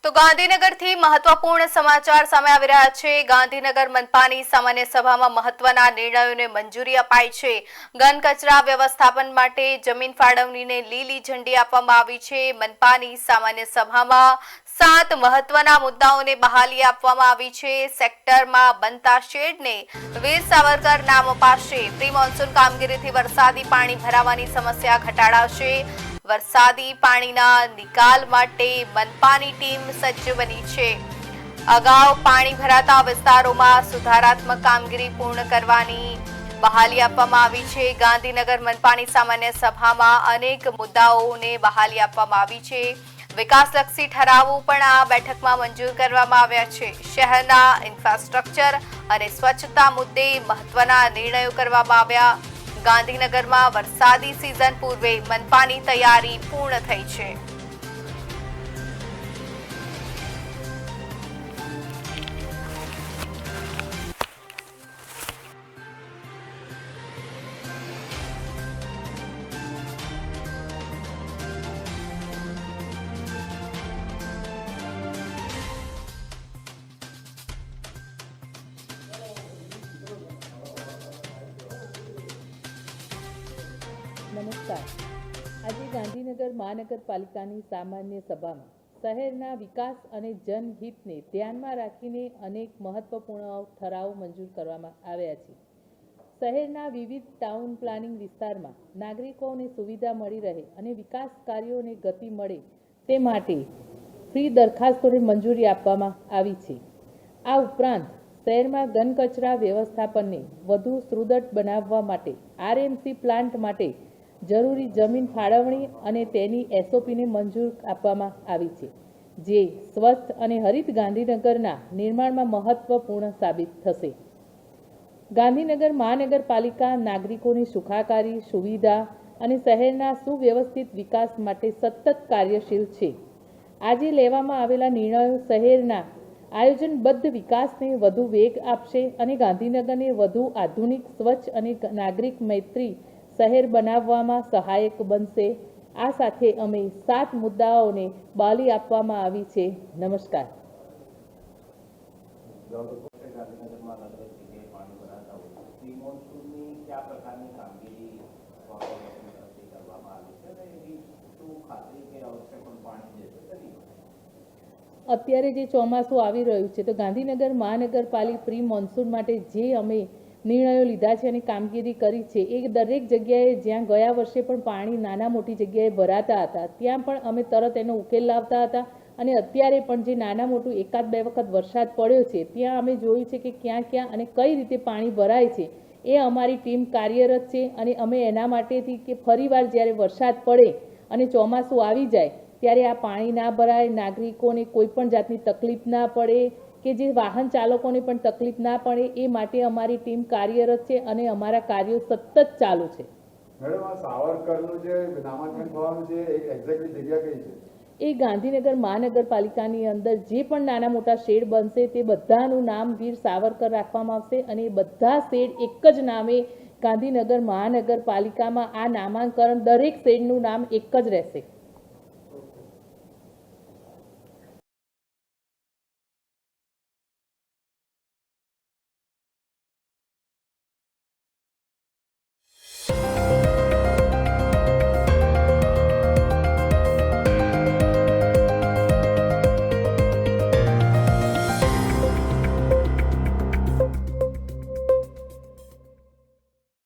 તો ગાંધીનગરથી મહત્વપૂર્ણ સમાચાર સામે આવી રહ્યા છે। ગાંધીનગર મનપાની સામાન્ય સભામાં મહત્વના નિર્ણયોને મંજૂરી અપાઈ છે। ઘન કચરા વ્યવસ્થાપન માટે જમીન ફાળવણીને લીલી ઝંડી આપવામાં આવી છે। મનપાની સામાન્ય સભામાં 7 મહત્વના મુદ્દાઓને બહાલી આપવામાં આવી છે। સેક્ટરમાં બનતા શેડને વીર સાવરકર નામ અપાશે। પ્રી મોન્સૂન કામગીરીથી વરસાદી પાણી ભરાવાની સમસ્યા ઘટાડાશે। વરસાદી પાણીના નિકાલ માટે મનપાની ટીમ સજ્જ બની છે। અગાઉ પાણી ભરાતા વિસ્તારોમાં સુધારાત્મક કામગીરી પૂર્ણ કરવાની બહાલી આપવામાં આવી છે। ગાંધીનગર મનપાની સામાન્ય સભામાં અનેક મુદ્દાઓને બહાલી આપવામાં આવી છે। વિકાસલક્ષી ઠરાવો પણ આ બેઠકમાં મંજૂર કરવામાં આવ્યા છે। શહેરના ઇન્ફ્રાસ્ટ્રક્ચર અને સ્વચ્છતા મુદ્દે મહત્વના નિર્ણયો કરવામાં આવ્યા। ગાંધીનગરમાં વરસાદી સિઝન પૂર્વે મનપાની તૈયારી પૂર્ણ થઈ છે। નમસ્કાર। આજે ગાંધીનગર મહાનગરપાલિકાની સામાન્ય સભામાં શહેરના વિકાસ અને જનહિતને ધ્યાનમાં રાખીને અનેક મહત્વપૂર્ણ ઠરાવો મંજૂર કરવામાં આવ્યા છે। શહેરના વિવિધ ટાઉન પ્લાનિંગ વિસ્તારમાં નાગરિકોને સુવિધા મળી રહે અને વિકાસ કાર્યોને ગતિ મળે તે માટે ફ્રી દરખાસ્તોને મંજૂરી આપવામાં આવી છે। આ ઉપરાંત શહેરમાં ઘન કચરા વ્યવસ્થાપનને વધુ સુદૃઢ બનાવવા માટે આરએમસી પ્લાન્ટ માટે જરૂરી જમીન ફાળવણી અને તેની એસઓપીને મંજૂર આપવામાં આવી છે, જે સ્વસ્થ અને હરિત ગાંધીનગરના નિર્માણમાં મહત્વપૂર્ણ સાબિત થશે। ગાંધીનગર મહાનગરપાલિકા નાગરિકોની સુખાકારી, સુવિધા અને શહેરના સુવ્યવસ્થિત વિકાસ માટે સતત કાર્યશીલ છે। આજે લેવામાં આવેલા નિર્ણયો શહેરના આયોજનબદ્ધ વિકાસને વધુ વેગ આપશે અને ગાંધીનગરને વધુ આધુનિક, સ્વચ્છ અને નાગરિક મૈત્રી શહેર બનાવવામાં સહાયક બનશે। આ સાથે અમે 7 મુદ્દાઓને બહાલી આપવામાં આવી છે। નમસ્કાર। અત્યારે જે ચોમાસું આવી રહ્યું છે તો ગાંધીનગર મહાનગરપાલિકા પ્રી મોન્સૂન માટે જે અમે નિર્ણયો લીધા છે અને કામગીરી કરી છે એ દરેક જગ્યાએ જ્યાં ગયા વર્ષે પણ પાણી નાના મોટી જગ્યાએ ભરાતા હતા ત્યાં પણ અમે તરત એનો ઉકેલ લાવતા હતા અને અત્યારે પણ જે નાના મોટું 1-2 વખત વરસાદ પડ્યો છે ત્યાં અમે જોયું છે કે ક્યાં ક્યાં અને કઈ રીતે પાણી ભરાય છે એ અમારી ટીમ કાર્યરત છે અને અમે એના માટેથી કે ફરીવાર જ્યારે વરસાદ પડે અને ચોમાસું આવી જાય ત્યારે આ પાણી ના ભરાય, નાગરિકોને કોઈ પણ જાતની તકલીફ ના પડે કે જે વાહન ચાલકોને પણ તકલીફ ના પડે એ માટે અમારી ટીમ કાર્યરત છે અને અમારા કાર્યો સતત ચાલુ છે। મેડમ, આ સાવરકરનું જે નામાંકન થવાનું છે એ એક્ઝેક્ટલી જગ્યા કઈ છે? એ ગાંધીનગર મહાનગરપાલિકાની અંદર જે પણ નાના મોટા શેડ બનશે તે બધાનું નામ વીર સાવરકર રાખવામાં આવશે અને એ બધા શેડ એક જ નામે ગાંધીનગર મહાનગરપાલિકામાં આ નામાંકન દરેક શેડનું નામ એક જ રહેશે।